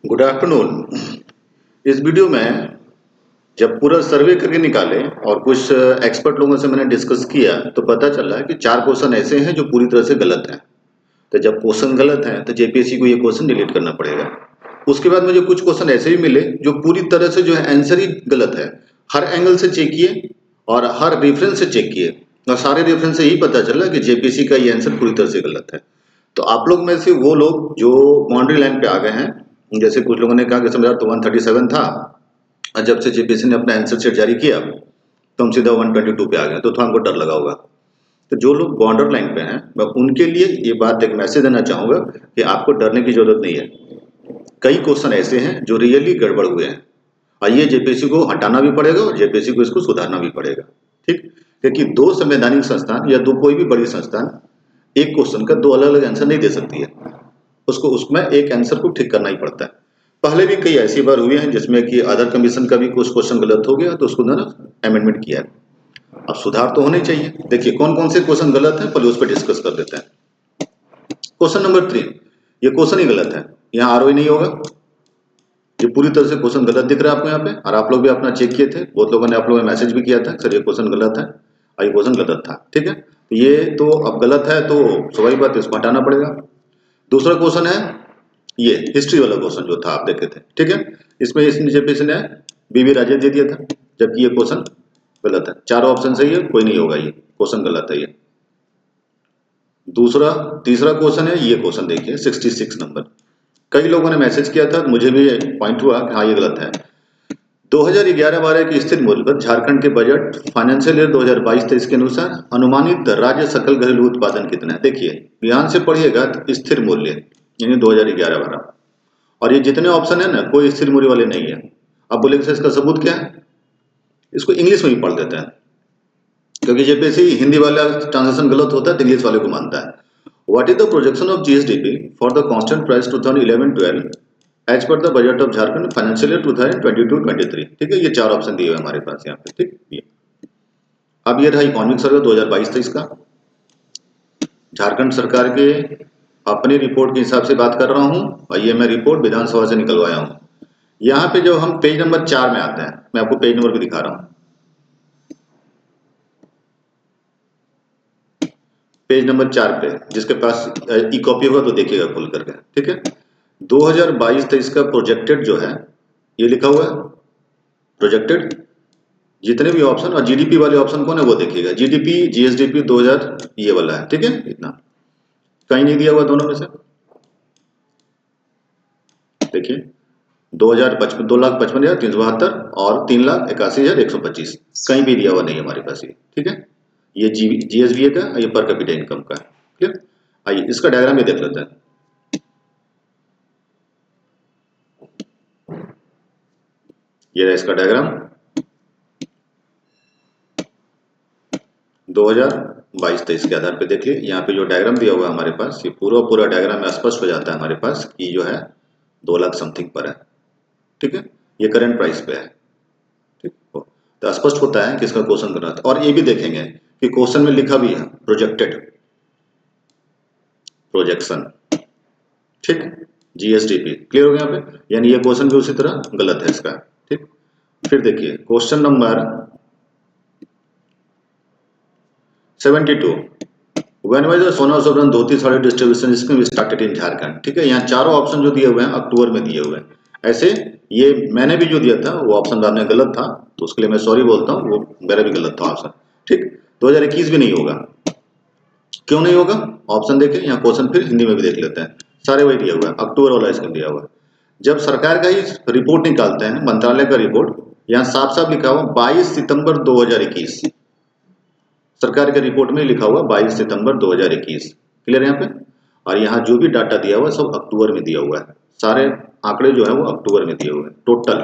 Good afternoon. इस video में जब पूरा सर्वे करके निकाले और कुछ एक्सपर्ट लोगों से मैंने डिस्कस किया तो पता चला है कि 4 क्वेश्चन ऐसे हैं जो पूरी तरह से गलत हैं। तो जब क्वेश्चन गलत हैं तो जेपीएससी को ये क्वेश्चन डिलीट करना पड़ेगा। उसके बाद मुझे कुछ क्वेश्चन ऐसे भी मिले जो पूरी तरह से जो है आंसर ही गलत है। हर एंगल से चेक किए और हर रेफरेंस से चेक किए और सारे रेफरेंस से यही पता चला कि जेपीएससी का ये आंसर पूरी तरह से गलत है। तो आप लोग में से वो लोग जो बाउंड्री लाइन पे आ गए हैं, जैसे कुछ लोगों ने कहा कि मेरा तो 137 था और जब से जेपीएससी ने अपना आंसर शीट जारी किया तो हम सीधा 122 पे आ गए, तो थोड़ा हमको डर लगा होगा। तो जो लोग बॉर्डर लाइन पे हैं मैं उनके लिए ये बात एक मैसेज देना चाहूंगा कि आपको डरने की जरूरत नहीं है। कई क्वेश्चन ऐसे हैं जो रियली गड़बड़ हुए हैं और ये जेपीएससी को हटाना भी पड़ेगा और जेपीएससी को इसको सुधारना भी पड़ेगा। ठीक, क्योंकि दो संवैधानिक संस्थान या दो कोई भी बड़ी संस्थान एक क्वेश्चन का दो अलग अलग आंसर नहीं दे सकती है। उसको उसमें एक आंसर को ठीक करना ही पड़ता है। पहले भी कई ऐसी बार हुई हैं जिसमें कि अदर कमीशन का भी कुछ क्वेश्चन गलत हो गया तो उसको ना अमेंडमेंट किया। अब सुधार तो होने चाहिए। देखिए कौन कौन से क्वेश्चन गलत है पहले उस पर डिस्कस कर लेते हैं। क्वेश्चन नंबर 3, ये क्वेश्चन ही गलत है, यहाँ आरओई नहीं होगा। ये पूरी तरह से क्वेश्चन गलत दिख रहा है आपको यहाँ पे, और आप लोग भी अपना चेक किए थे, बहुत लोगों ने आप लोगों ने मैसेज भी किया था सर ये क्वेश्चन गलत है और ये क्वेश्चन गलत था। ठीक है, तो ये तो अब गलत है तो स्वाभाविक बात है इसको हटाना पड़ेगा। दूसरा क्वेश्चन है ये हिस्ट्री वाला क्वेश्चन जो था आप देखे थे। ठीक है, इसमें इसमें जेपीएससी ने बीबी राजेश दे दिया था जबकि ये क्वेश्चन गलत है। चारों ऑप्शन सही है, कोई नहीं होगा, ये क्वेश्चन गलत है ये। दूसरा तीसरा क्वेश्चन है ये क्वेश्चन देखिए 66 नंबर। कई लोगों ने मैसेज किया था, मुझे भी पॉइंट हुआ कि हाँ ये गलत है। 2011-12 के स्थिर मूल्य पर झारखंड के बजट फाइनेंशियल ईयर 2022-23 के अनुसार अनुमानित राज्य सकल घरेलू उत्पादन कितना है। देखिए ध्यान से पढ़िएगा तो स्थिर मूल्य यानी 2011-12 और ये जितने ऑप्शन है ना कोई स्थिर मूल्य वाले नहीं है। अब बोलेंगे सर इसका सबूत क्या है, इसको इंग्लिश में ही पढ़ देते हैं क्योंकि जेपीएससी हिंदी वाला ट्रांसलेशन गलत होता है तो इंग्लिश वाले को मानता है। What is the projection of GSDP for the constant price 2011-12 as per the budget of Jharkhand financial year 2022-23। ठीक है, ये चार ऑप्शन दिए हुए हमारे पास यहाँ पे। ठीक, ये अब ये रहा इकोनॉमिक सर्वे 2022-23 का। झारखंड सरकार के अपनी रिपोर्ट के हिसाब से बात कर रहा हूँ और ये मैं रिपोर्ट विधानसभा से निकलवाया हूँ। यहाँ पे जो हम पेज नंबर 4 में आते हैं, मैं आपको पेज नंबर भी दिखा रहा हूँ। पेज नंबर 4 पे जिसके पास ई कॉपी होगा तो देखिएगा खोल करके। ठीक है, 2022-23 का प्रोजेक्टेड जो है ये लिखा हुआ है प्रोजेक्टेड, जितने भी ऑप्शन और जीडीपी वाले ऑप्शन कौन है वो देखिएगा। जीडीपी जीएसडीपी 2000 ये वाला है। ठीक है, इतना कहीं नहीं दिया हुआ दोनों में से। देखिए 2055 2,55,372 और 3,81,125 कहीं भी दिया हुआ नहीं है हमारे पास ये। ठीक है, ये जीएसबीए का, ये पर कैपिटा इनकम का। क्लियर, आइए इसका डायग्राम ये देख लेते हैं। ये रहा इसका डायग्राम 2022-23 के आधार पे। देखिए यहाँ पे जो डायग्राम दिया हुआ है हमारे पास, ये पूरा डायग्राम में स्पष्ट हो जाता है हमारे पास कि जो है 2 लाख समथिंग पर है। ठीक है, ये करंट प्राइस पे है। ठीक, तो स्पष्ट होता है कि इसका क्वेश्चन गलत है। और ये भी देखेंगे कि क्वेश्चन में लिखा भी है प्रोजेक्टेड प्रोजेक्शन। ठीक, जीएसडीपी क्लियर हो गया यहाँ पे, यानी ये क्वेश्चन भी उसी तरह गलत है इसका। ठीक, फिर देखिए question number 72, when was the Sona Sobaran dhoti sari distribution scheme started in Jharkhand. ठीक है, यहाँ चारों ऑप्शन जो दिए हुए हैं अक्टूबर में दिए हुए हैं। ऐसे ये मैंने भी जो दिया था वो ऑप्शन बाद में गलत था तो उसके लिए मैं सॉरी बोलता हूँ, वो मेरा भी गलत था ऑप्शन। ठीक, 2021 भी नहीं होगा। क्यों नहीं होगा, ऑप्शन देखें यहाँ, क्वेश्चन फिर हिंदी में भी देख लेते हैं। सारे वही दिया हुआ है, अक्टूबर वाला स्कीम दिया हुआ है। जब सरकार का ही रिपोर्ट निकालते हैं मंत्रालय का रिपोर्ट, यहाँ साफ साफ लिखा हुआ 22 सितंबर 2021, सरकार के रिपोर्ट में लिखा हुआ 22 सितंबर 2021। क्लियर यहाँ पे, और यहाँ जो भी डाटा दिया हुआ है सब अक्टूबर में दिया हुआ है। सारे आंकड़े जो है वो अक्टूबर में दिए हुए हैं टोटल,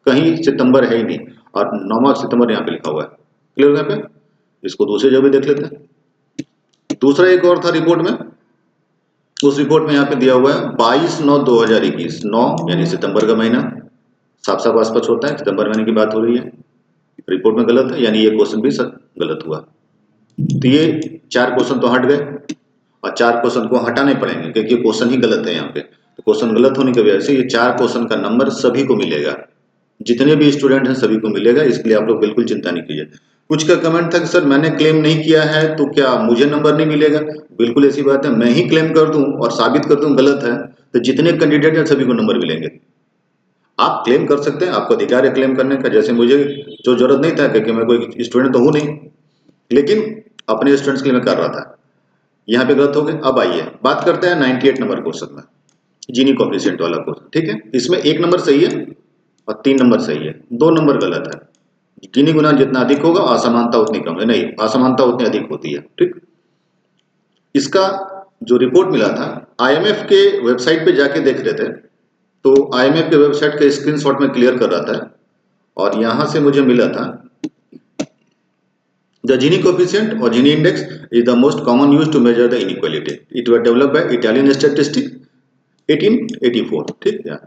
कहीं सितंबर है ही नहीं, और 9 सितंबर यहाँ पे लिखा हुआ है। क्लियर यहाँ पे, इसको दूसरे जगह भी देख लेते हैं। दूसरा एक और था रिपोर्ट में, उस रिपोर्ट में यहाँ पे दिया हुआ है 22/9/2021, 9 यानी सितंबर का महीना, साफ साफ स्पष्ट होता है सितंबर महीने की बात हो रही है। रिपोर्ट में गलत है, यानी ये क्वेश्चन भी सब गलत हुआ। तो ये 4 क्वेश्चन तो हट गए और 4 क्वेश्चन को हटाने पड़ेंगे क्योंकि क्वेश्चन ही गलत है यहाँ पे। तो क्वेश्चन गलत होने की वजह से ये 4 क्वेश्चन का नंबर सभी को मिलेगा, जितने भी स्टूडेंट हैं सभी को मिलेगा, इसके लिए आप लोग बिल्कुल चिंता नहीं कीजिए। कुछ का कमेंट था कि सर मैंने क्लेम नहीं किया है तो क्या मुझे नंबर नहीं मिलेगा? बिल्कुल ऐसी बात है, मैं ही क्लेम कर दूं और साबित कर दूं गलत है तो जितने कैंडिडेट हैं सभी को नंबर मिलेंगे। आप क्लेम कर सकते हैं, आपको अधिकार है क्लेम करने का, जैसे मुझे जो जरूरत नहीं था क्योंकि मैं कोई स्टूडेंट तो हूं नहीं, लेकिन अपने स्टूडेंट्स के लिए मैं कर रहा था। यहाँ पे गलत हो गए। अब आइए बात करते हैं 98 नंबर क्वेश्चन में, जीनी कोएफिशिएंट वाला क्वेश्चन। ठीक है, इसमें 1 नंबर सही है और 3 नंबर सही है, 2 नंबर गलत है। गिनी गुना जितना अधिक होगा असमानता उतनी कम है, नहीं असमानता उतनी अधिक होती है। ठीक, इसका जो रिपोर्ट मिला था आईएमएफ के वेबसाइट पे जाके देख रहे थे, तो आईएमएफ के वेबसाइट का स्क्रीनशॉट में क्लियर कर रहा था और यहां से मुझे मिला था द जीनी कोएफिशिएंट और Gini index is the most common use to measure the inequality. It was developed by Italian statistic 1884। ठीक है,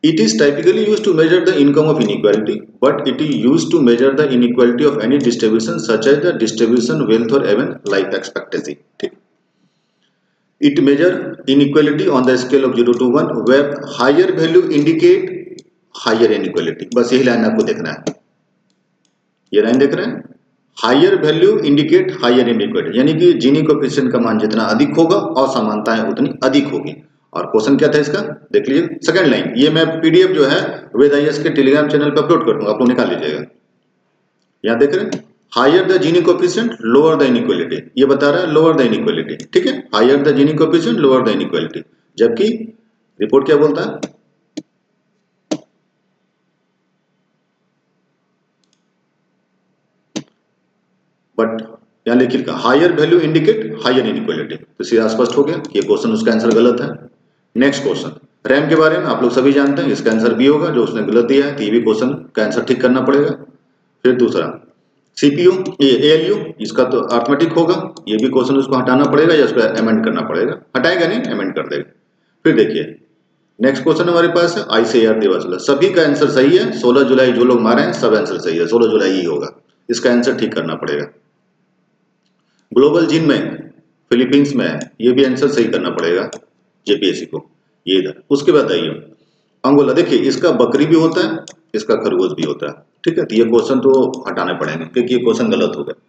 it is typically used to measure the income of inequality, but it is used to measure the inequality of any distribution such as the distribution wealth or even life expectancy. ठीक, it measure inequality on the scale of 0 to 1 where higher value indicate higher inequality। बस यही line आपको देखना है, ये line देख रहे हैं, higher value indicate higher inequality, यानी कि जीनी कोएफिशिएंट का मान जितना अधिक होगा असमानताएं उतनी अधिक होगी। और क्वेश्चन क्या था इसका, देख लीजिए सेकंड लाइन, ये मैं पीडीएफ जो है वेद आईएएस के टेलीग्राम चैनल पर अपलोड कर दूंगा, आप लोग निकाल लीजिएगा। यहां देख रहे हैं, higher the Gini coefficient lower the inequality, ये बता रहा है लोअर द इनइक्वालिटी। ठीक है, higher the Gini coefficient lower the inequality, जबकि रिपोर्ट क्या बोलता है, बट यहां लिख लिखा higher value indicate higher inequality, तो सीधा स्पष्ट हो गया कि ये क्वेश्चन उसका आंसर गलत है। नेक्स्ट क्वेश्चन, रैम के बारे में आप लोग सभी जानते हैं, इसका आंसर बी होगा, जो उसने गलत दिया है तो ये भी क्वेश्चन का आंसर ठीक करना पड़ेगा। फिर दूसरा सीपीयू, ये एएलयू, इसका तो अर्थमेटिक होगा, ये भी क्वेश्चन उसको हटाना पड़ेगा या उसको अमेंड करना पड़ेगा, हटाएगा नहीं अमेंड कर देगा। फिर देखिए नेक्स्ट क्वेश्चन हमारे पास है आईसीएआर दिवस, सभी का आंसर सही है, 16 जुलाई जो लोग मारे हैं सब आंसर सही है, 16 जुलाई ही होगा, इसका आंसर ठीक करना पड़ेगा। ग्लोबल जीन में फिलीपींस में है, ये भी आंसर सही करना पड़ेगा जेपीएससी को, ये इधर। उसके बाद आइए अंगोला, देखिए इसका बकरी भी होता है, इसका खरगोश भी होता है। ठीक है, तो ये क्वेश्चन तो हटाने पड़ेंगे क्योंकि ये क्वेश्चन गलत हो गया।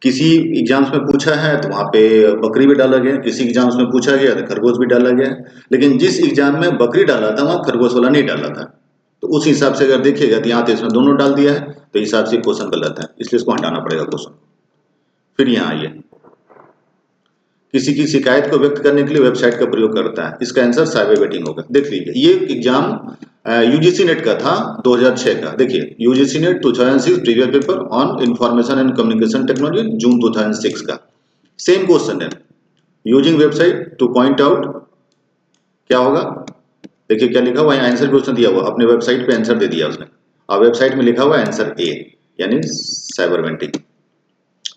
किसी एग्जाम्स में पूछा है तो वहां पे बकरी भी डाला गया, किसी एग्जाम्स में पूछा गया तो खरगोश भी डाला गया, लेकिन जिस एग्जाम में बकरी डाला था वहां खरगोश वाला नहीं डाला था, तो उस हिसाब से अगर देखिएगा तो यहाँ तो इसमें दोनों डाल दिया है, तो हिसाब से क्वेश्चन गलत है, इसलिए इसको हटाना पड़ेगा क्वेश्चन। फिर यहाँ आइए, किसी की शिकायत को व्यक्त करने के लिए वेबसाइट का प्रयोग करता है, इसका आंसर साइबर बेटिंग होगा। देख लीजिए ये एग्जाम यूजीसी नेट का था 2006 का, देखिए UGC NET 2006 previous paper on information and communication technology June 2006 का सेम क्वेश्चन है, using website to point out, क्या होगा देखिए क्या लिखा हुआ है, आंसर भी उसने दिया हुआ अपने वेबसाइट पे आंसर दे दिया उसने, और वेबसाइट में लिखा हुआ है आंसर ए, यानी cyber betting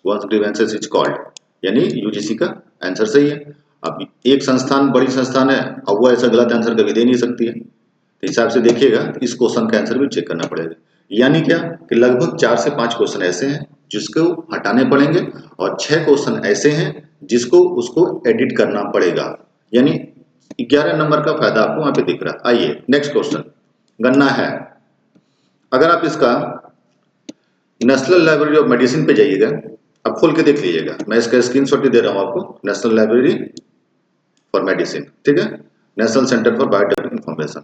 once grievances is called, यानी यूजीसी का आंसर सही है। अब एक संस्थान बड़ी संस्थान है, अब वो ऐसा गलत आंसर कभी दे नहीं सकती है, तो हिसाब से देखिएगा इस क्वेश्चन का आंसर भी चेक करना पड़ेगा। यानी क्या कि लगभग 4 से 5 क्वेश्चन ऐसे हैं जिसको हटाने पड़ेंगे और 6 क्वेश्चन ऐसे हैं जिसको उसको एडिट करना पड़ेगा, यानी 11 नंबर का फायदा आपको वहां पे दिख रहा है। आइए नेक्स्ट क्वेश्चन, गन्ना है, अगर आप इसका नेशनल लाइब्रेरी ऑफ मेडिसिन पे जाइएगा, अब खोल के देख लीजिएगा, मैं इसका स्क्रीनशॉट ही दे रहा हूं आपको, नेशनल लाइब्रेरी फॉर मेडिसिन, ठीक है, national centre for biotech information,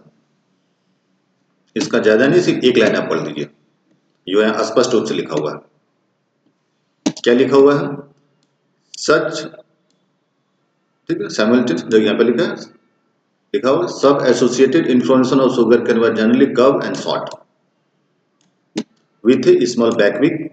इसका ज्यादा नहीं सिर्फ एक लाइन आप पढ़ लीजिए, जो है स्पष्ट रूप से लिखा हुआ है। क्या लिखा हुआ है, सच, ठीक है, साइमल्टेनियस, जो यहाँ पे लिखा है लिखा हुआ सब associated information of sugar cane be generally curve and short with a small backwick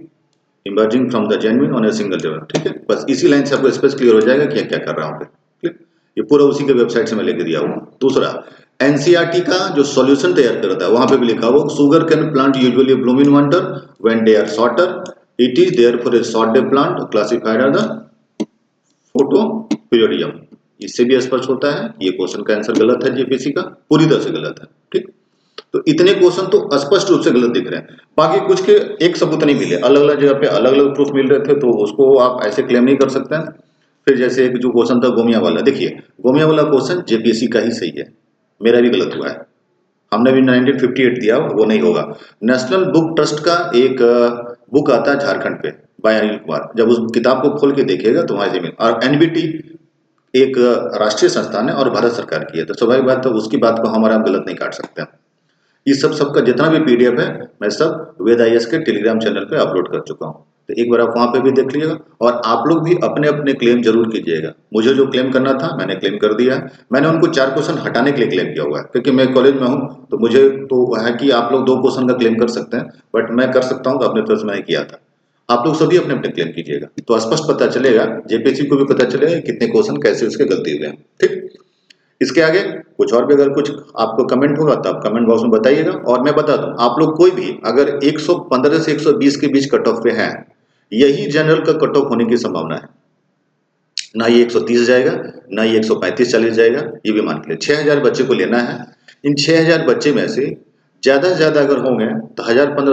emerging from the genuine on a single level. ठीक है, बस इसी लाइन से आपको स्पष्ट क्लियर हो जाएगा कि क्या कर रहा हूं। क्लिक, ये पूरा उसी के वेबसाइट से मैं लेके दिया हूं। दूसरा एनसीईआरटी का जो सॉल्यूशन तैयार करता है वहां पे भी लिखा हुआ sugar cane plant usually bloom in winter when they are shorter, it is therefore a short day plant classified as the photoperiodism. इससे भी स्पष्ट होता है ये क्वेश्चन का आंसर गलत है, जेपीसी का पूरी तरह से गलत है। ठीक, तो इतने क्वेश्चन तो स्पष्ट रूप से गलत दिख रहे हैं, बाकी कुछ के एक सबूत नहीं मिले, अलग अलग जगह पे अलग अलग प्रूफ मिल रहे थे, तो उसको आप ऐसे क्लेम नहीं कर सकते हैं। फिर जैसे एक जो क्वेश्चन था गोमिया वाला, देखिए गोमिया वाला क्वेश्चन जेपीएससी का ही सही है, मेरा भी गलत हुआ है। हमने भी 1958 दिया, वो नहीं होगा। नेशनल बुक ट्रस्ट का एक बुक आता है झारखंड पे बाय अनिल कुमार, जब उस किताब को खोल के देखिएगा तो वहां जमीन, और एनबीटी एक राष्ट्रीय संस्थान है और भारत सरकार की है, तो स्वाभाविक बात है उसकी बात को हमारा गलत नहीं काट सकते हैं। ये सबका जितना भी पीडीएफ है मैं सब वेद आईएएस के टेलीग्राम चैनल पे अपलोड कर चुका हूँ, तो एक बार आप वहां पे भी देख लीजिएगा। और आप लोग भी अपने अपने क्लेम जरूर कीजिएगा। मुझे जो क्लेम करना था मैंने क्लेम कर दिया है। मैंने उनको 4 क्वेश्चन हटाने के लिए क्लेम किया हुआ है, क्योंकि मैं कॉलेज में हूँ तो मुझे तो है कि आप लोग 2 क्वेश्चन का क्लेम कर सकते हैं, बट मैं कर सकता हूँ तो अपने तरफ से मैंने किया था। आप लोग सभी अपने अपने क्लेम कीजिएगा, तो स्पष्ट पता चलेगा, जेपीएससी को भी पता चलेगा कि कितने क्वेश्चन कैसे उसके गलती हुए हैं। ठीक, इसके आगे कुछ और भी अगर कुछ आपको कमेंट होगा तो आप कमेंट बॉक्स में बताइएगा। और मैं बता दूं, आप लोग कोई भी अगर 115 से 120 के बीच कट ऑफ पे हैं, यही जनरल का कट ऑफ होने की संभावना है। ना ये 130 जाएगा, ना ये 135-40 जाएगा, ये भी मान के लिए 6000 बच्चे को लेना है। इन 6000 बच्चे में से ज्यादा से ज्यादा अगर होंगे तो 1000-15